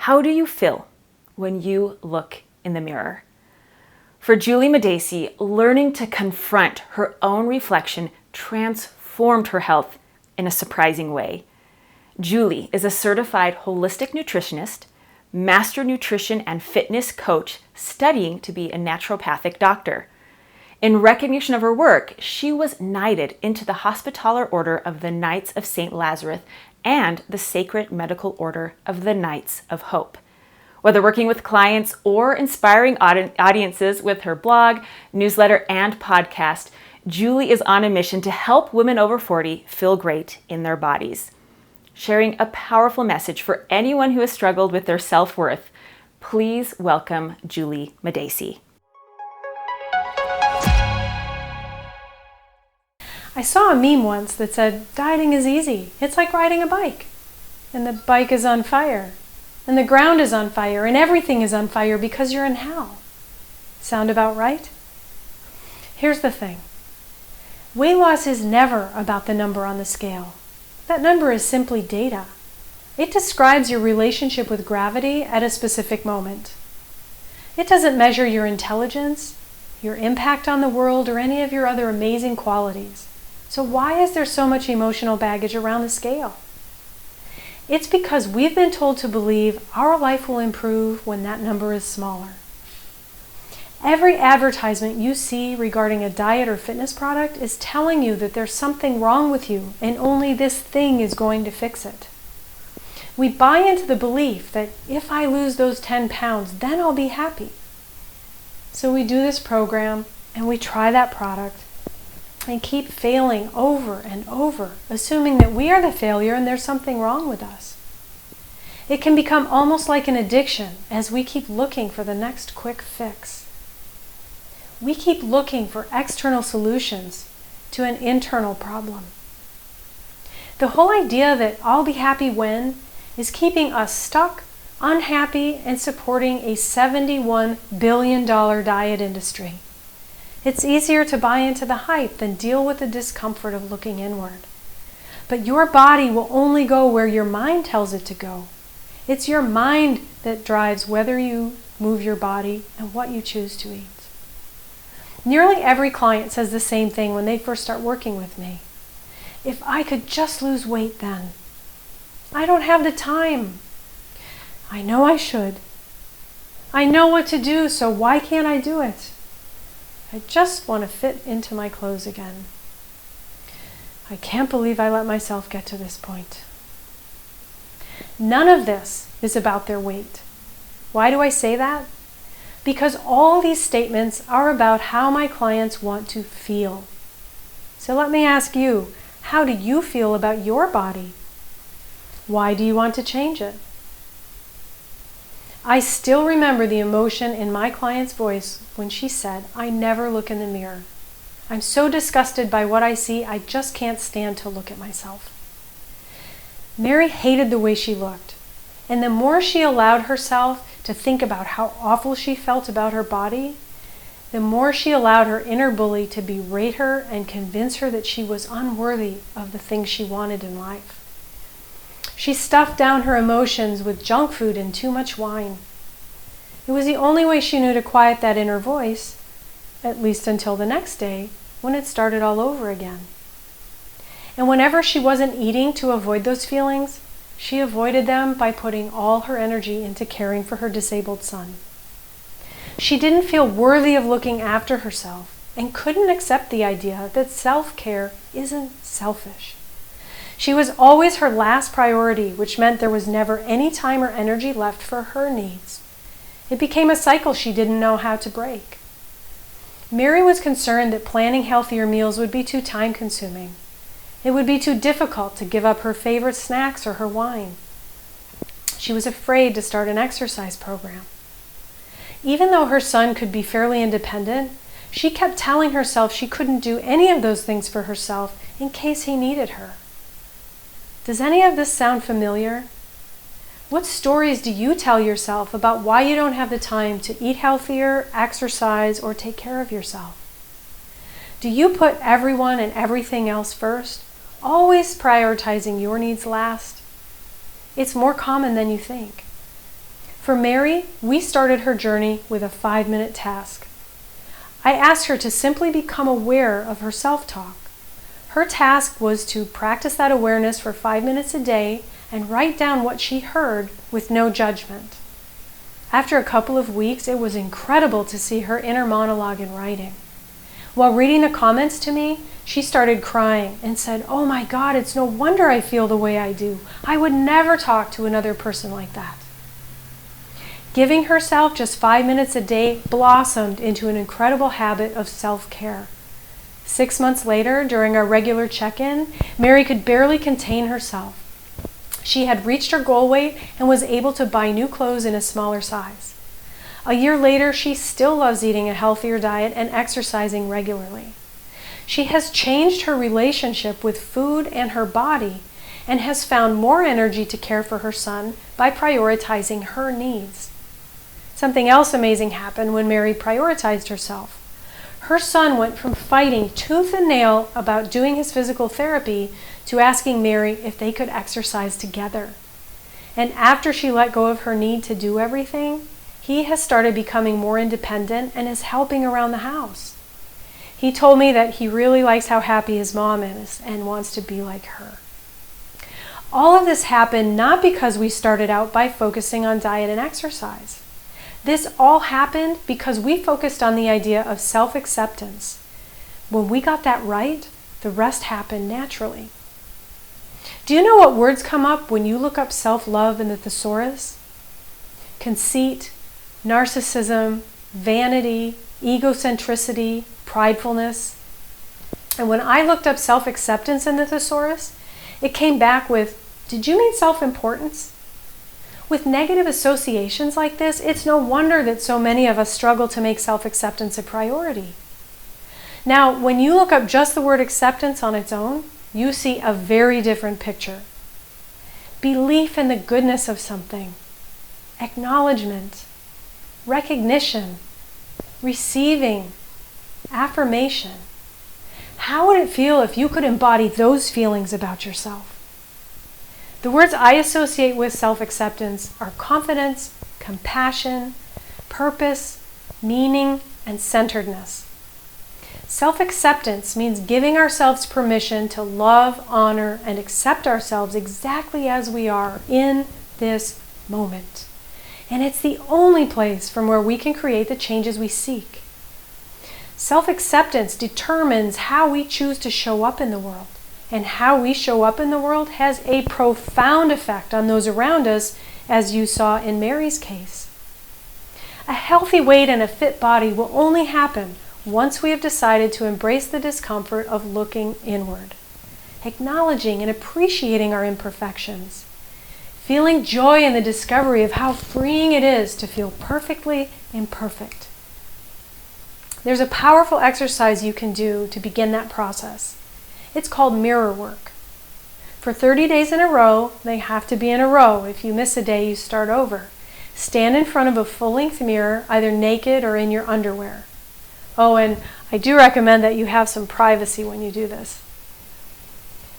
How do you feel when you look in the mirror? For Juli Madacey, learning to confront her own reflection transformed her health in a surprising way. Juli is a certified holistic nutritionist, master nutrition and fitness coach studying to be a naturopathic doctor. In recognition of her work, she was knighted into the Hospitaller Order of the Knights of St. Lazarus and the Sacred Medical Order of the Knights of Hope. Whether working with clients or inspiring audiences with her blog, newsletter, and podcast, Juli is on a mission to help women over 40 feel great in their bodies. Sharing a powerful message for anyone who has struggled with their self-worth, please welcome Juli Madacey. I saw a meme once that said, dieting is easy. It's like riding a bike. And the bike is on fire. And the ground is on fire. And everything is on fire because you're in hell. Sound about right? Here's the thing. Weight loss is never about the number on the scale. That number is simply data. It describes your relationship with gravity at a specific moment. It doesn't measure your intelligence, your impact on the world, or any of your other amazing qualities. So why is there so much emotional baggage around the scale? It's because we've been told to believe our life will improve when that number is smaller. Every advertisement you see regarding a diet or fitness product is telling you that there's something wrong with you and only this thing is going to fix it. We buy into the belief that if I lose those 10 pounds, then I'll be happy. So we do this program and we try that product and keep failing over and over, assuming that we are the failure and there's something wrong with us. It can become almost like an addiction as we keep looking for the next quick fix. We keep looking for external solutions to an internal problem. The whole idea that I'll be happy when is keeping us stuck, unhappy, and supporting a $71 billion diet industry. It's easier to buy into the hype than deal with the discomfort of looking inward. But your body will only go where your mind tells it to go. It's your mind that drives whether you move your body and what you choose to eat. Nearly every client says the same thing when they first start working with me. If I could just lose weight then. I don't have the time. I know I should. I know what to do, so why can't I do it? I just want to fit into my clothes again. I can't believe I let myself get to this point. None of this is about their weight. Why do I say that? Because all these statements are about how my clients want to feel. So let me ask you, how do you feel about your body? Why do you want to change it? I still remember the emotion in my client's voice when she said, I never look in the mirror. I'm so disgusted by what I see, I just can't stand to look at myself. Mary hated the way she looked. And the more she allowed herself to think about how awful she felt about her body, the more she allowed her inner bully to berate her and convince her that she was unworthy of the things she wanted in life. She stuffed down her emotions with junk food and too much wine. It was the only way she knew to quiet that inner voice, at least until the next day when it started all over again. And whenever she wasn't eating to avoid those feelings, she avoided them by putting all her energy into caring for her disabled son. She didn't feel worthy of looking after herself and couldn't accept the idea that self-care isn't selfish. She was always her last priority, which meant there was never any time or energy left for her needs. It became a cycle she didn't know how to break. Mary was concerned that planning healthier meals would be too time-consuming. It would be too difficult to give up her favorite snacks or her wine. She was afraid to start an exercise program. Even though her son could be fairly independent, she kept telling herself she couldn't do any of those things for herself in case he needed her. Does any of this sound familiar? What stories do you tell yourself about why you don't have the time to eat healthier, exercise, or take care of yourself? Do you put everyone and everything else first, always prioritizing your needs last? It's more common than you think. For Mary, we started her journey with a 5-minute task. I asked her to simply become aware of her self-talk. Her task was to practice that awareness for 5 minutes a day and write down what she heard with no judgment. After a couple of weeks, it was incredible to see her inner monologue in writing. While reading the comments to me, she started crying and said, "Oh my God, it's no wonder I feel the way I do. I would never talk to another person like that." Giving herself just 5 minutes a day blossomed into an incredible habit of self-care. 6 months later, during our regular check-in, Mary could barely contain herself. She had reached her goal weight and was able to buy new clothes in a smaller size. A year later, she still loves eating a healthier diet and exercising regularly. She has changed her relationship with food and her body and has found more energy to care for her son by prioritizing her needs. Something else amazing happened when Mary prioritized herself. Her son went from fighting tooth and nail about doing his physical therapy to asking Mary if they could exercise together. And after she let go of her need to do everything, he has started becoming more independent and is helping around the house. He told me that he really likes how happy his mom is and wants to be like her. All of this happened not because we started out by focusing on diet and exercise. This all happened because we focused on the idea of self-acceptance. When we got that right, the rest happened naturally. Do you know what words come up when you look up self-love in the thesaurus? Conceit, narcissism, vanity, egocentricity, pridefulness. And when I looked up self-acceptance in the thesaurus, it came back with, "Did you mean self-importance?" With negative associations like this, it's no wonder that so many of us struggle to make self-acceptance a priority. Now, when you look up just the word acceptance on its own, you see a very different picture. Belief in the goodness of something, acknowledgement, recognition, receiving, affirmation. How would it feel if you could embody those feelings about yourself? The words I associate with self-acceptance are confidence, compassion, purpose, meaning, and centeredness. Self-acceptance means giving ourselves permission to love, honor, and accept ourselves exactly as we are in this moment. And it's the only place from where we can create the changes we seek. Self-acceptance determines how we choose to show up in the world. And how we show up in the world has a profound effect on those around us, as you saw in Mary's case. A healthy weight and a fit body will only happen once we have decided to embrace the discomfort of looking inward, acknowledging and appreciating our imperfections, feeling joy in the discovery of how freeing it is to feel perfectly imperfect. There's a powerful exercise you can do to begin that process. It's called mirror work. For 30 days in a row, they have to be in a row. If you miss a day, you start over. Stand in front of a full-length mirror, either naked or in your underwear. Oh, and I do recommend that you have some privacy when you do this.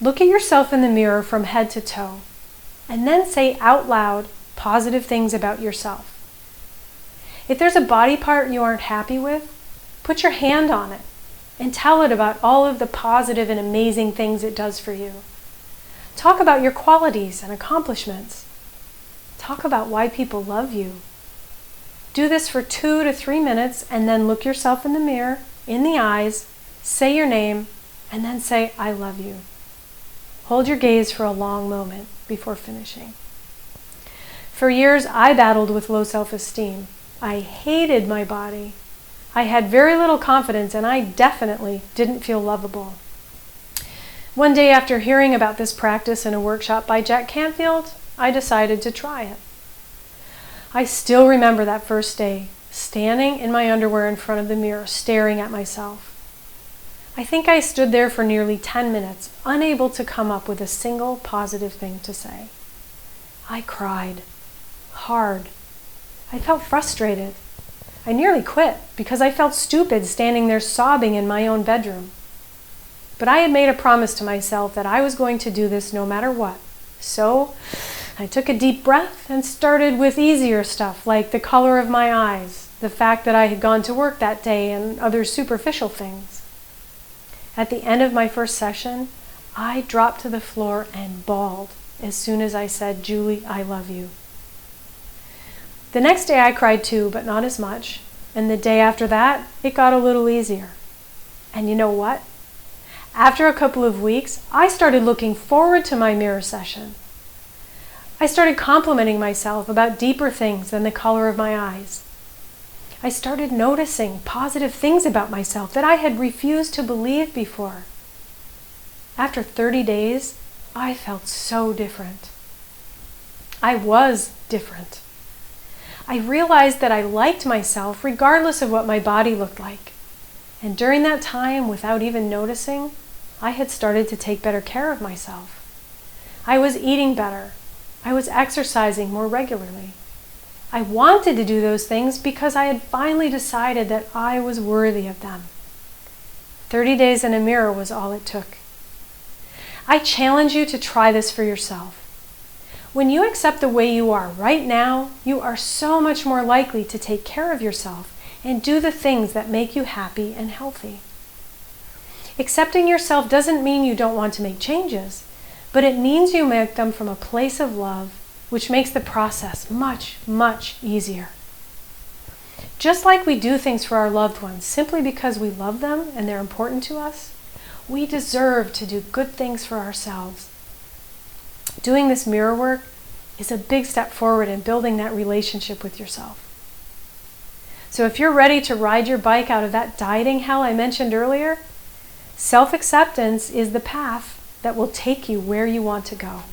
Look at yourself in the mirror from head to toe, and then say out loud positive things about yourself. If there's a body part you aren't happy with, put your hand on it and tell it about all of the positive and amazing things it does for you. Talk about your qualities and accomplishments. Talk about why people love you. Do this for 2 to 3 minutes and then look yourself in the mirror, in the eyes, say your name, and then say, "I love you." Hold your gaze for a long moment before finishing. For years, I battled with low self-esteem. I hated my body. I had very little confidence, and I definitely didn't feel lovable. One day after hearing about this practice in a workshop by Jack Canfield, I decided to try it. I still remember that first day, standing in my underwear in front of the mirror, staring at myself. I think I stood there for nearly 10 minutes, unable to come up with a single positive thing to say. I cried hard. I felt frustrated. I nearly quit because I felt stupid standing there sobbing in my own bedroom. But I had made a promise to myself that I was going to do this no matter what. So I took a deep breath and started with easier stuff like the color of my eyes, the fact that I had gone to work that day, and other superficial things. At the end of my first session, I dropped to the floor and bawled as soon as I said, "Julie, I love you." The next day I cried too, but not as much. And the day after that, it got a little easier. And you know what? After a couple of weeks, I started looking forward to my mirror session. I started complimenting myself about deeper things than the color of my eyes. I started noticing positive things about myself that I had refused to believe before. After 30 days, I felt so different. I was different. I realized that I liked myself regardless of what my body looked like. And during that time, without even noticing, I had started to take better care of myself. I was eating better. I was exercising more regularly. I wanted to do those things because I had finally decided that I was worthy of them. 30 days in a mirror was all it took. I challenge you to try this for yourself. When you accept the way you are right now, you are so much more likely to take care of yourself and do the things that make you happy and healthy. Accepting yourself doesn't mean you don't want to make changes, but it means you make them from a place of love, which makes the process much, much easier. Just like we do things for our loved ones simply because we love them and they're important to us, we deserve to do good things for ourselves. Doing this mirror work is a big step forward in building that relationship with yourself. So if you're ready to ride your bike out of that dieting hell I mentioned earlier, self-acceptance is the path that will take you where you want to go.